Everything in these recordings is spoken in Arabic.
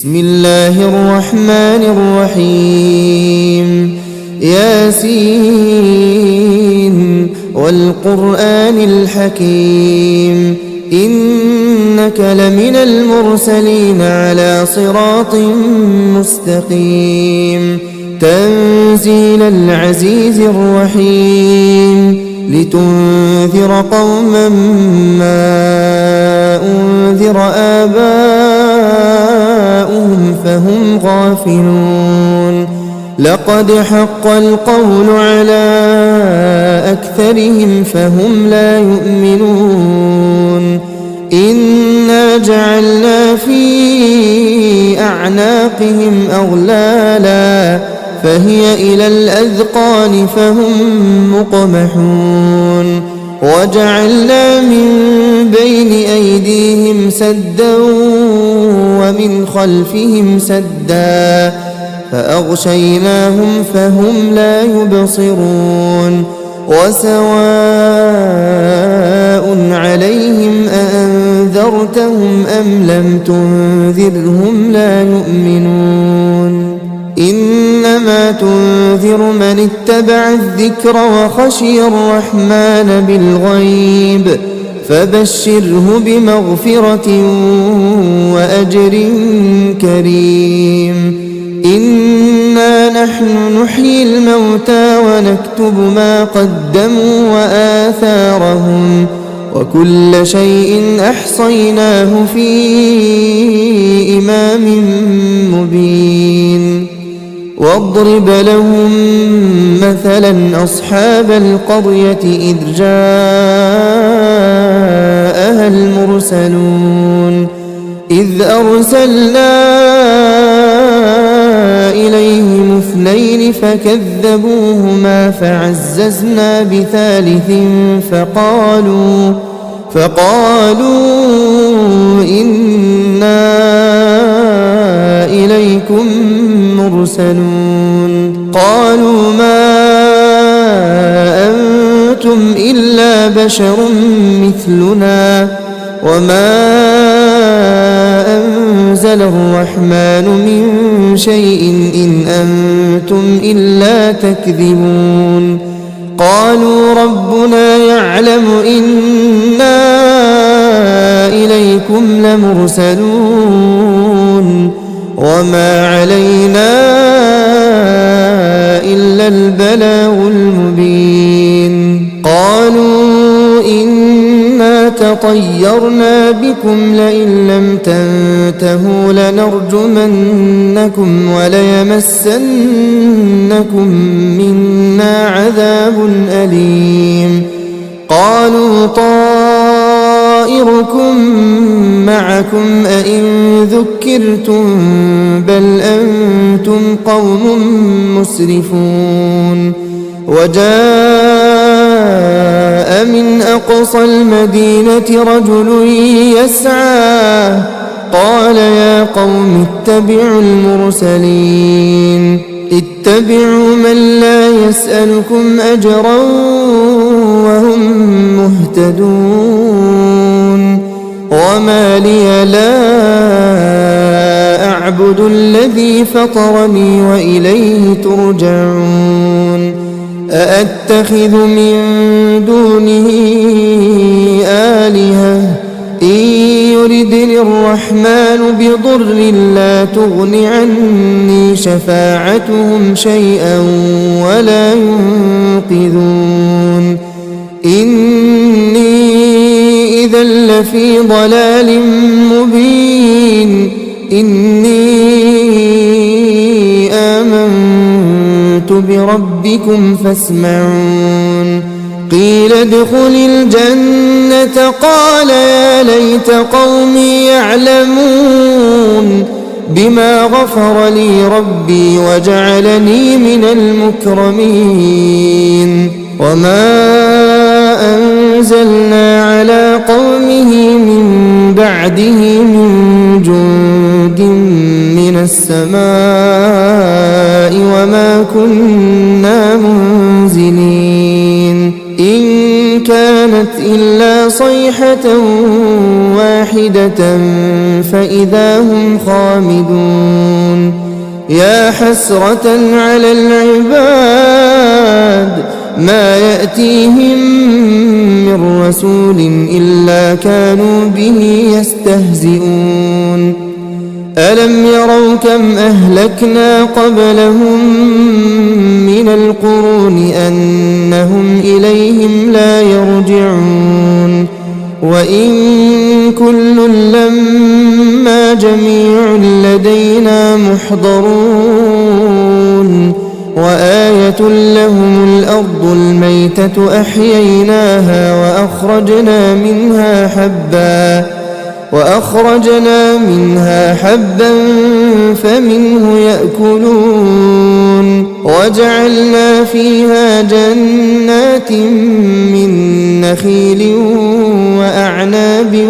بسم الله الرحمن الرحيم ياسين والقرآن الحكيم إنك لمن المرسلين على صراط مستقيم تنزيل العزيز الرحيم لتنذر قوما ما أنذر آباؤهم فهم غافلون لقد حق القول على أكثرهم فهم لا يؤمنون إنا جعلنا في أعناقهم أغلالا فهي إلى الأذقان فهم مقمحون وجعلنا من بين أيديهم سدا ومن خلفهم سدا فأغشيناهم فهم لا يبصرون وسواء عليهم أأنذرتهم أم لم تنذرهم لا يؤمنون إنما تنذر من اتبع الذكر وخشي الرحمن بالغيب فبشره بمغفرة وأجر كريم إنا نحن نحيي الموتى ونكتب ما قدموا وآثارهم وكل شيء أحصيناه في إمام مبين واضرب لهم مثلا أصحاب القرية إذ جاءها المرسلون إذ أرسلنا إليهم اثنين فكذبوهما فعززنا بثالث فقالوا إنا إليكم مرسلون قالوا ما أنتم إلا بشر مثلنا وما أنزل الرحمن من شيء إن أنتم إلا تكذبون قالوا ربنا يعلم إنا إليكم لمرسلون وما علينا إلا البلاغ المبين قالوا إنا تطيرنا بكم لئن لم تنتهوا لنرجمنكم وليمسنكم منا عذاب أليم قالوا طائركم معكم أئن ذكرتم بل أنتم قوم مسرفون وجاء من أقصى المدينة رجل يسعى قال يا قوم اتبعوا المرسلين اتبعوا من لا يسألكم أجرا وهم مهتدون وما لي لا أعبد الذي فطرني وإليه ترجعون أأتخذ من دونه آلهة إن يردني الرحمن بضر لا تغن عني شفاعتهم شيئا ولا ينقذون إني إذا لفي ضلال مبين إني آمنت بربكم فاسمعون قيل ادخل الجنة قال يا ليت قومي يعلمون بما غفر لي ربي وجعلني من المكرمين وما أنزلنا على قومه من بعده من جند من السماء وما كنا منزلين إن كانت إلا صيحة واحدة واحدة فإذا هم خامدون يا حسرة على العباد ما يأتيهم من رسول إلا كانوا به يستهزئون ألم يروا كم أهلكنا قبلهم من القرون أنهم إليهم لا يرجعون وإن كل لما جميع لدينا محضرون وآية لهم الأرض الميتة أحييناها وأخرجنا منها حبا فمنه يأكلون وجعلنا فيها جنات من نخيل وأعناب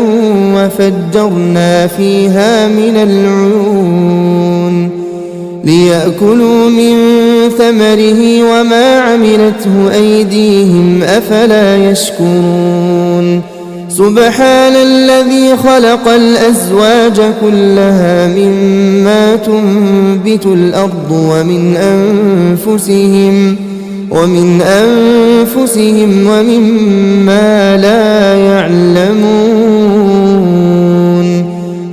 وفجرنا فيها من العيون ليأكلوا من ثمره وما عملته أيديهم أفلا يشكرون سبحان الذي خلق الأزواج كلها مما تنبت الأرض ومن أنفسهم ومما لا يعلمون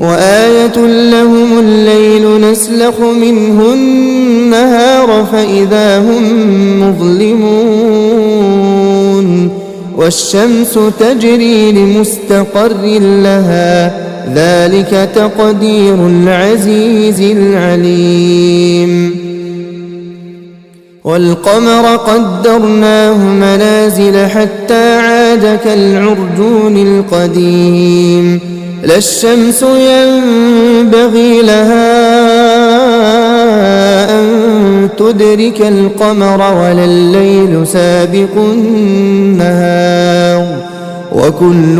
وآية لهم الليل نسلخ منه النهار فإذا هم مظلمون والشمس تجري لمستقر لها ذلك تقدير العزيز العليم والقمر قدرناه منازل حتى عاد كالعرجون القديم لا الشمس ينبغي لها أن تدرك القمر ولا الليل سابق النهار وكل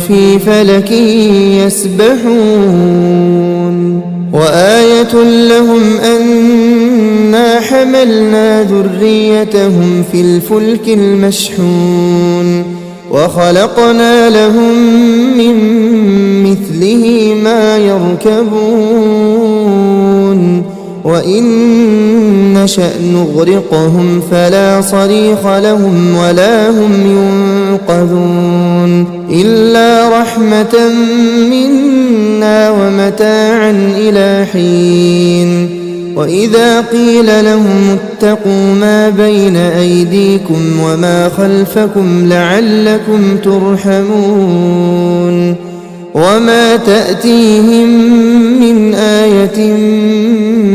في فلك يسبحون وآية لهم أنا حملنا ذريتهم في الفلك المشحون وخلقنا لهم من مثله ما يركبون وإن نشأ نغرقهم فلا صريخ لهم ولا هم ينقذون إلا رحمة منا ومتاعا إلى حين وإذا قيل لهم اتقوا ما بين أيديكم وما خلفكم لعلكم ترحمون وما تأتيهم من آية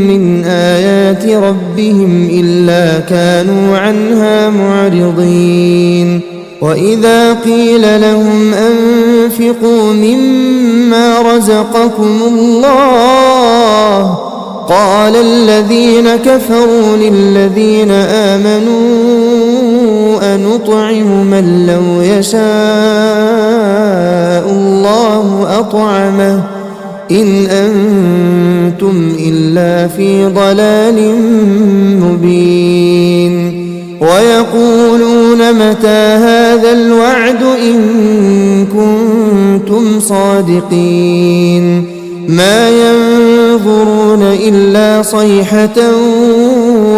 من آيات ربهم إلا كانوا عنها معرضين وإذا قيل لهم أنفقوا مما رزقكم الله قال الذين كفروا للذين آمنوا أنطعم من لو يشاء الله أطعمه إن أنتم إلا في ضلال مبين ويقولون متى هذا الوعد إن كنتم صادقين ما ينظرون إلا صيحة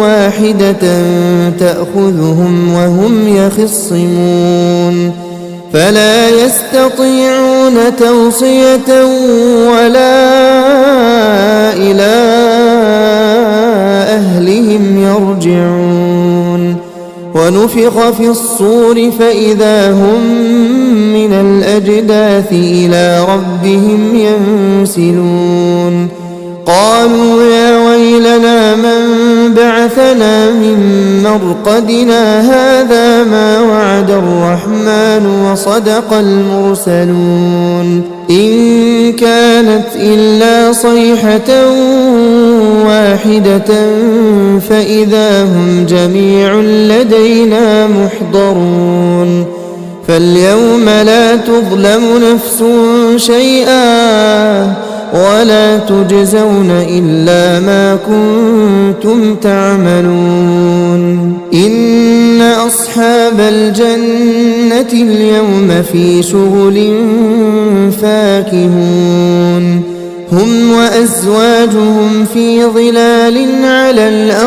واحدة تأخذهم وهم يخصمون فلا يستطيعون توصية ولا إلى أهلهم يرجعون ونفخ في الصور فإذا هم من الأجداث إلى ربهم ينسلون قالوا يا ويلنا من بعثنا من مرقدنا هذا ما وعد الرحمن وصدق المرسلون إن كانت إلا صيحة واحدة فإذا هم جميع لدينا محضرون فاليوم لا تظلم نفس شيئا ولا تجزون إلا ما كنتم تعملون إن أصحاب أصحاب الجنة اليوم في شغل فاكهون هم وأزواجهم في ظلال على الأرائك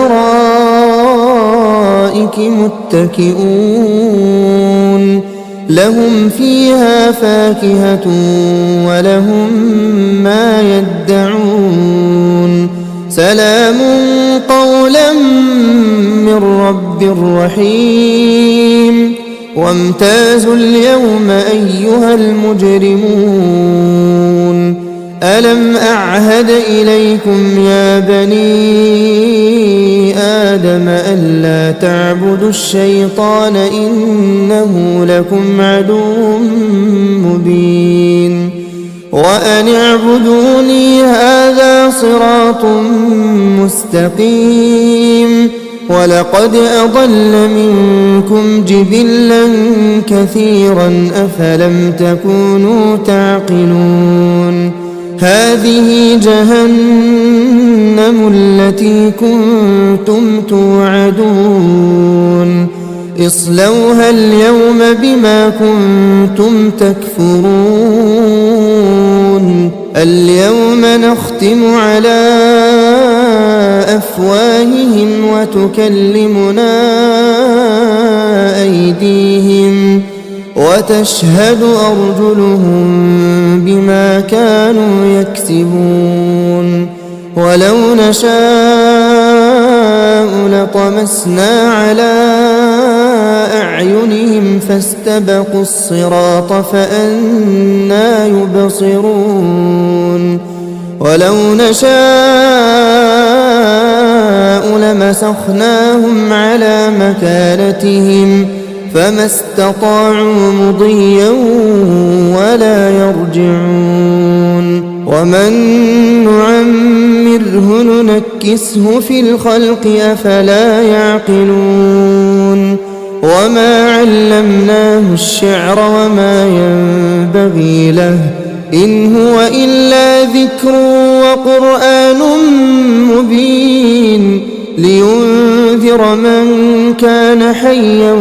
متكئون لهم فيها فاكهة ولهم ما يدعون سلام قولا من رب رحيم وامتازوا اليوم أيها المجرمون ألم أعهد إليكم يا بني آدم ألا تعبدوا الشيطان إنه لكم عدو مبين وأن اعبدوني هذا صراط مستقيم ولقد أضل منكم جبلا كثيرا أفلم تكونوا تعقلون هذه جهنم التي كنتم توعدون اصلوها اليوم بما كنتم تكفرون اليوم نختم على أفواههم وتكلمنا أيديهم وتشهد أرجلهم بما كانوا يكسبون ولو نشاء لطمسنا على أعينهم فاستبقوا الصراط فأنى يبصرون ولو نشاء لمسخناهم على مكانتهم فما استطاعوا مضيا ولا يرجعون ومن نعمره ننكسه في الخلق أفلا يعقلون وما علمناه الشعر وما ينبغي له إن هو إلا ذكر وقرآن مبين لينذر من كان حيا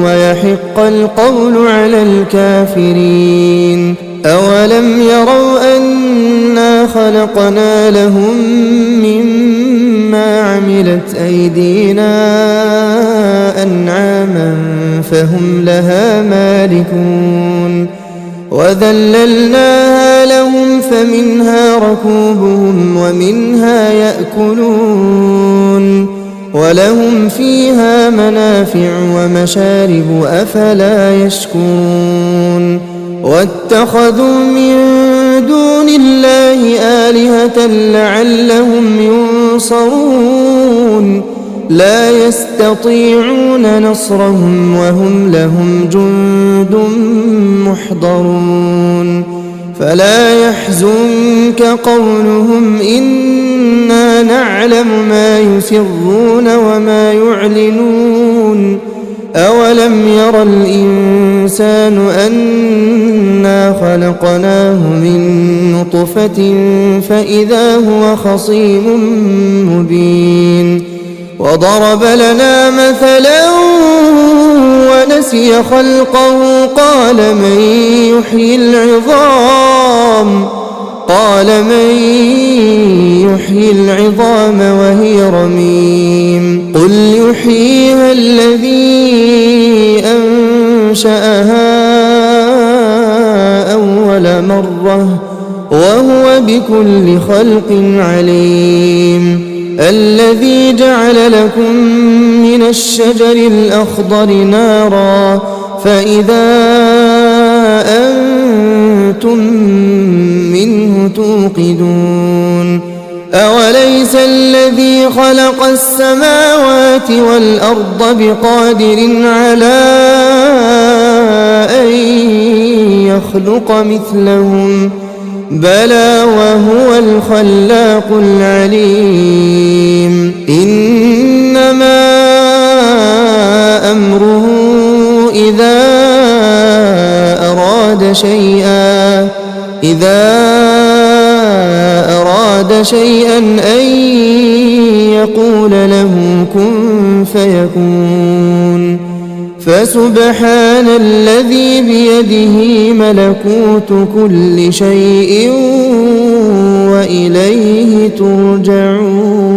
ويحق القول على الكافرين أولم يروا أنا خلقنا لهم مما عملت أيدينا أنعاما فهم لها مالكون وذللناها لهم فمنها ركوبهم ومنها يأكلون ولهم فيها منافع ومشارب أفلا يشكرون واتخذوا من دون الله آلهة لعلهم ينصرون لا يستطيعون نصرهم وهم لهم جند محضرون فلا يحزنك قولهم إنا نعلم ما يسرون وما يعلنون أولم ير الإنسان أنا خلقناه من نطفة فإذا هو خصيم مبين وضرب لنا مثلا ونسي خلقه قال من يحيي العظام وهي رميم قل يحييها الذي أنشأها أول مرة وهو بكل خلق عليم الذي جعل لكم من الشجر الأخضر نارا فإذا أنتم منه توقدون أوليس الذي خلق السماوات والأرض بقادر على أن يخلق مثلهم بلى وهو الخلاق العليم إنما أمره إذا أراد شيئا أن يقول له كن فيكون فسبحان الذي بيده ملكوت كل شيء وإليه ترجعون.